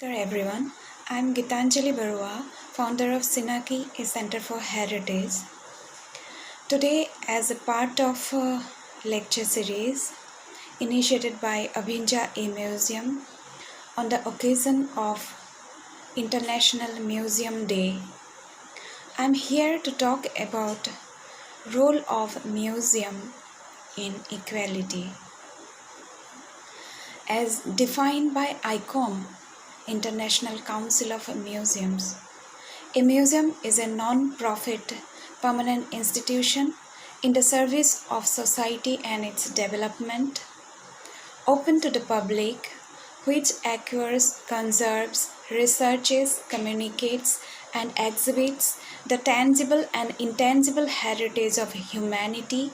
Namaskar everyone. I am Geetanjali Barua, founder of CHINAKI, a Center for Heritage. Today, as a part of a lecture series initiated by Abhinja A Museum on the occasion of International Museum Day, I am here to talk about role of museum in equality. As defined by ICOM, International Council of Museums, a museum is a non-profit permanent institution in the service of society and its development, open to the public, which acquires, conserves, researches, communicates, and exhibits the tangible and intangible heritage of humanity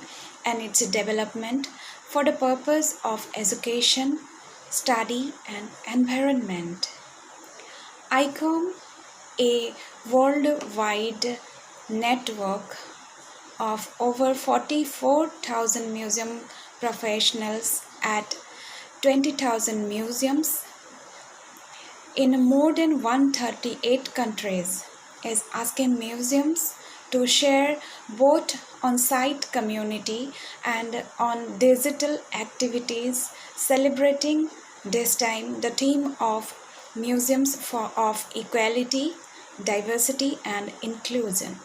and its development for the purpose of education, study, and environment. ICOM, a worldwide network of over 44,000 museum professionals at 20,000 museums in more than 138 countries, is asking museums to share both on-site community and on digital activities, celebrating this time the theme of Museums of Equality, Diversity and Inclusion.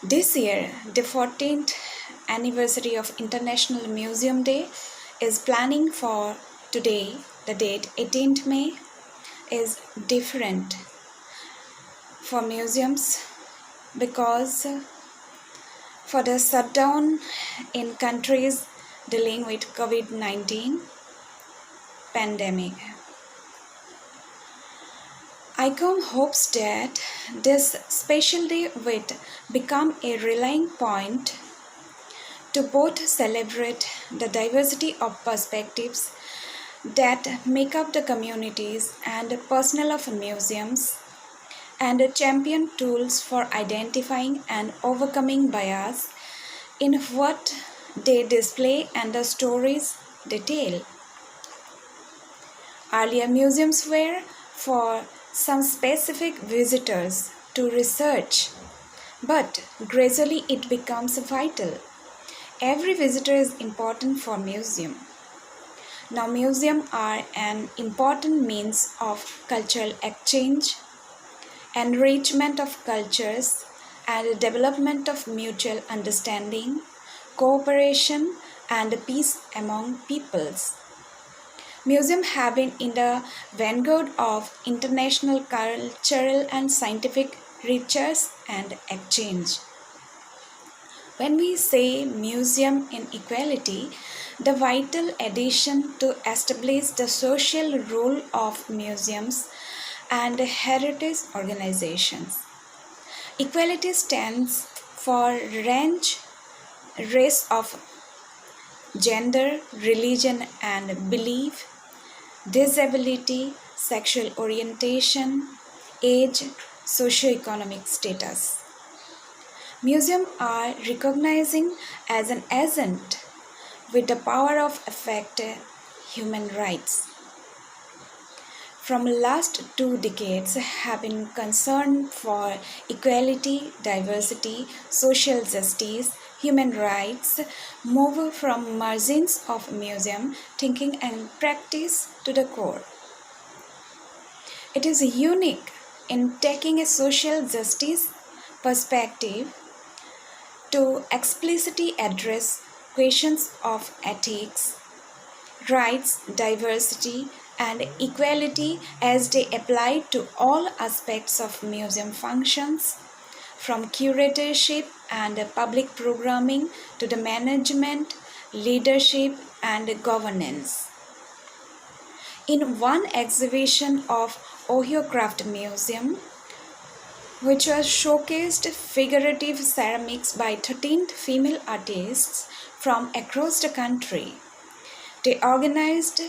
This year, the 14th anniversary of International Museum Day is planning for today, the date 18th May, is different for museums because for the shutdown in countries dealing with COVID-19 pandemic. ICOM hopes that this special day will become a rallying point to both celebrate the diversity of perspectives that make up the communities and personnel of museums and champion tools for identifying and overcoming bias in what they display and the stories they tell. Earlier, museums were for some specific visitors to research, but gradually it becomes vital. Every visitor is important for museum. Now museums are an important means of cultural exchange, enrichment of cultures, and development of mutual understanding, cooperation, and peace among peoples. Museums have been in the vanguard of international cultural and scientific research and exchange. When we say museum in equality, the vital addition to establish the social role of museums and heritage organizations. Equality stands for range, race of gender, religion and belief, disability, sexual orientation, age, socio-economic status. Museums are recognizing as an agent with the power of affect human rights. From last 2 decades have been concerned for equality, diversity, social justice, human rights, move from margins of museum thinking and practice to the core. It is unique in taking a social justice perspective to explicitly address questions of ethics, rights, diversity, and equality as they apply to all aspects of museum functions, from curatorship and public programming to the management, leadership, and governance. In one exhibition of Ohio Craft Museum, which was showcased figurative ceramics by 13 female artists from across the country, they organized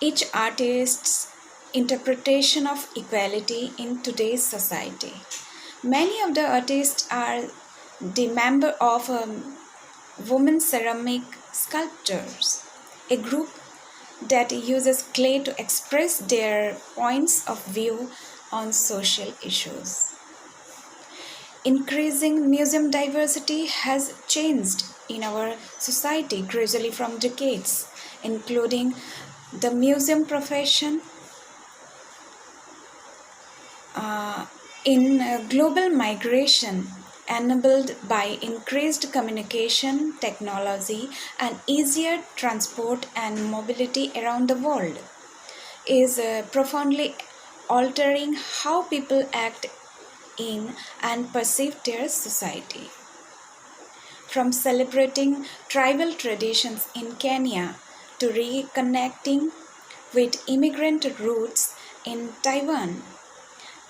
each artist's interpretation of equality in today's society. Many of the artists are the member of Women Ceramic Sculptors, a group that uses clay to express their points of view on social issues. Increasing museum diversity has changed in our society gradually from decades, including the museum profession. In global migration, enabled by increased communication technology and easier transport and mobility around the world, is profoundly altering how people act in and perceive their society. From celebrating tribal traditions in Kenya to reconnecting with immigrant roots in Taiwan,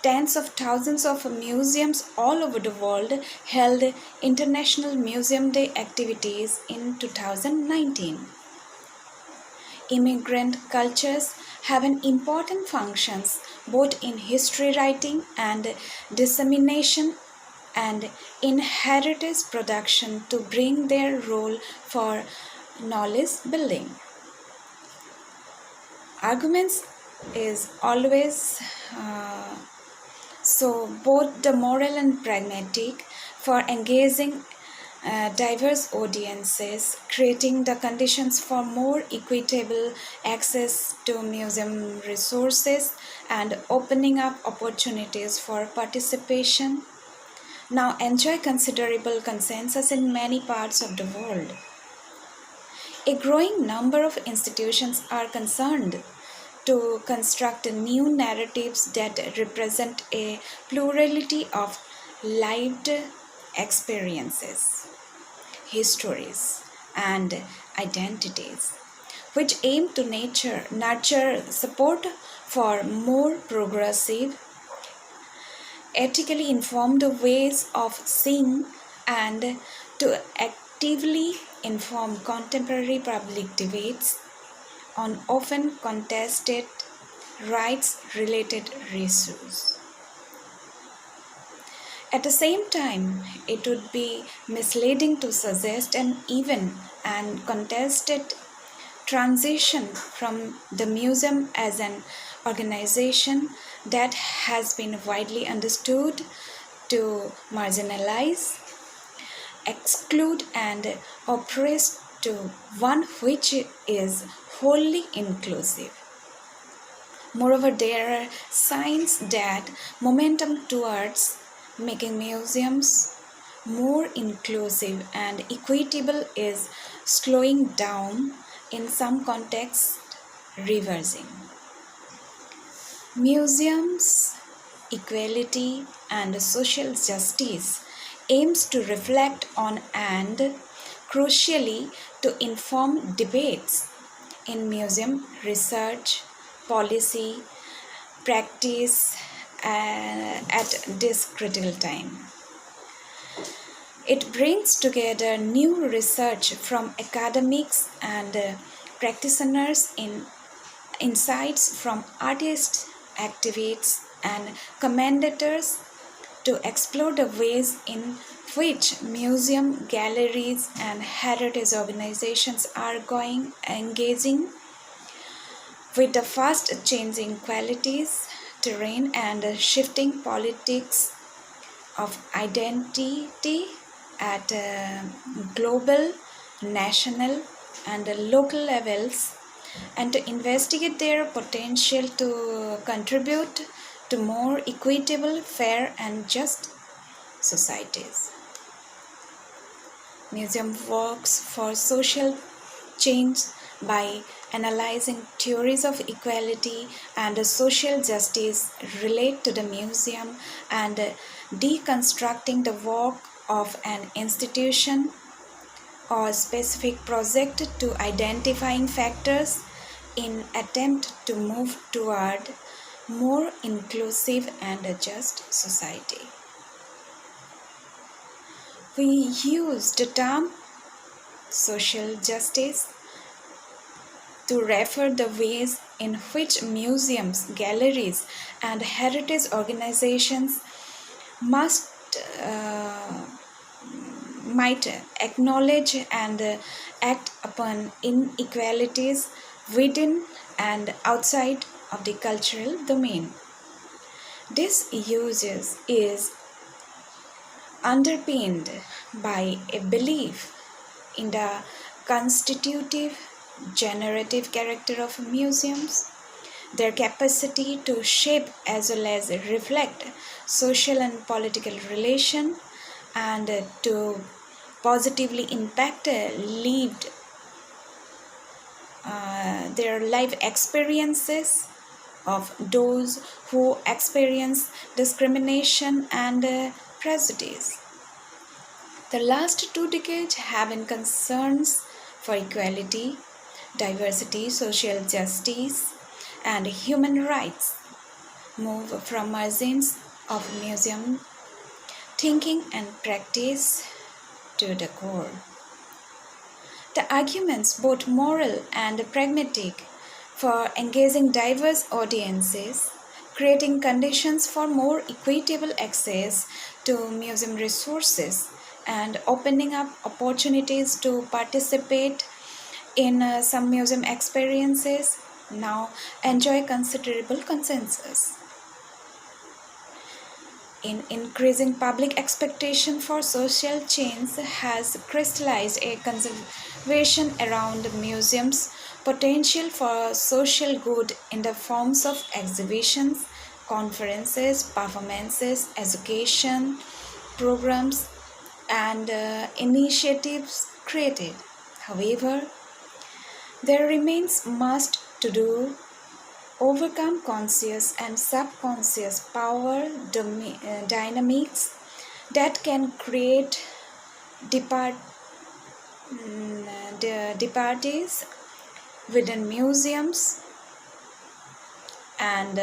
tens of thousands of museums all over the world held International Museum Day activities in 2019. Immigrant cultures have an important functions both in history writing and dissemination and in heritage production to bring their role for knowledge building. Arguments is always so both the moral and pragmatic for engaging diverse audiences, creating the conditions for more equitable access to museum resources, and opening up opportunities for participation, now enjoy considerable consensus in many parts of the world. A growing number of institutions are concerned to construct new narratives that represent a plurality of lived experiences, histories, and identities, which aim to nurture support for more progressive, ethically informed ways of seeing and to actively inform contemporary public debates on often contested rights-related issues. At the same time, it would be misleading to suggest an even and contested transition from the museum as an organization that has been widely understood to marginalize, exclude, and oppress to one which is wholly inclusive. Moreover, there are signs that momentum towards making museums more inclusive and equitable is slowing down, in some contexts reversing. Museums, equality, and social justice aims to reflect on and, crucially, to inform debates in museum research, policy, practice at this critical time. It brings together new research from academics and practitioners in insights from artists, activists, and commentators to explore the ways in which museum, galleries, and heritage organizations are engaging with the fast changing qualities, terrain, and shifting politics of identity at global, national, and local levels, and to investigate their potential to contribute to more equitable, fair, and just societies. Museum works for social change by analyzing theories of equality and social justice relate to the museum and deconstructing the work of an institution or specific project to identifying factors in attempt to move toward more inclusive and just society. We use the term social justice to refer the ways in which museums, galleries, and heritage organizations might acknowledge and act upon inequalities within and outside of the cultural domain. This use is underpinned by a belief in the constitutive generative character of museums, their capacity to shape as well as reflect social and political relation, and to positively impact lived their life experiences of those who experience discrimination and prejudice. The last 2 decades have been concerns for equality, diversity, social justice, and human rights move from margins of museum thinking and practice to the core. The arguments, both moral and pragmatic, for engaging diverse audiences, creating conditions for more equitable access to museum resources, and opening up opportunities to participate in some museum experiences now enjoy considerable consensus. Increasing public expectation for social change has crystallized a conservation around museums' potential for social good in the forms of exhibitions, conferences, performances, education, programs, and initiatives created. However, there remains much to do overcome conscious and subconscious power dynamics that can create departures within museums and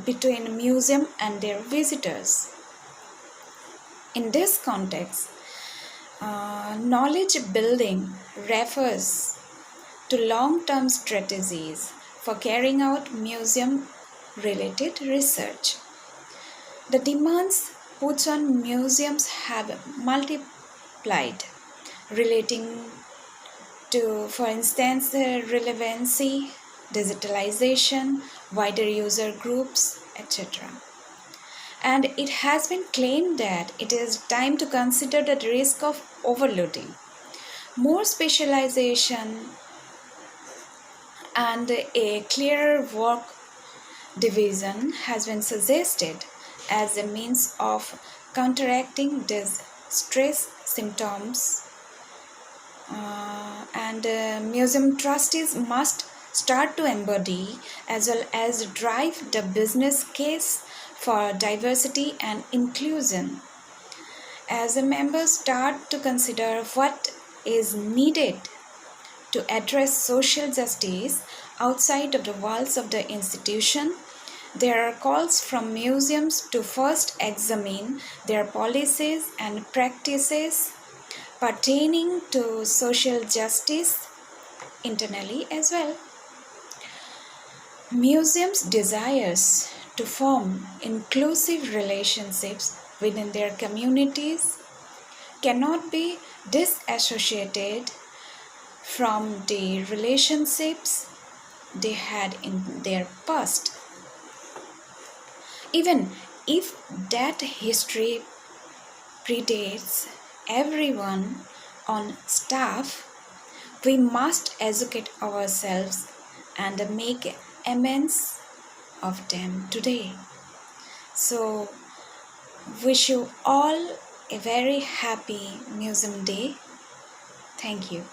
between museum and their visitors. In this context, knowledge building refers to long-term strategies for carrying out museum-related research. The demands put on museums have multiplied, relating to, for instance, relevancy, digitalization, wider user groups, etc. And it has been claimed that it is time to consider the risk of overloading. More specialization and a clearer work division has been suggested as a means of counteracting these stress symptoms. Museum trustees must start to embody as well as drive the business case for diversity and inclusion. As the members start to consider what is needed to address social justice outside of the walls of the institution, there are calls from museums to first examine their policies and practices pertaining to social justice internally as well. Museums' desires to form inclusive relationships within their communities cannot be disassociated from the relationships they had in their past. Even if that history predates everyone on staff, we must educate ourselves and make amends of them today. So, wish you all a very happy Museum Day. Thank you.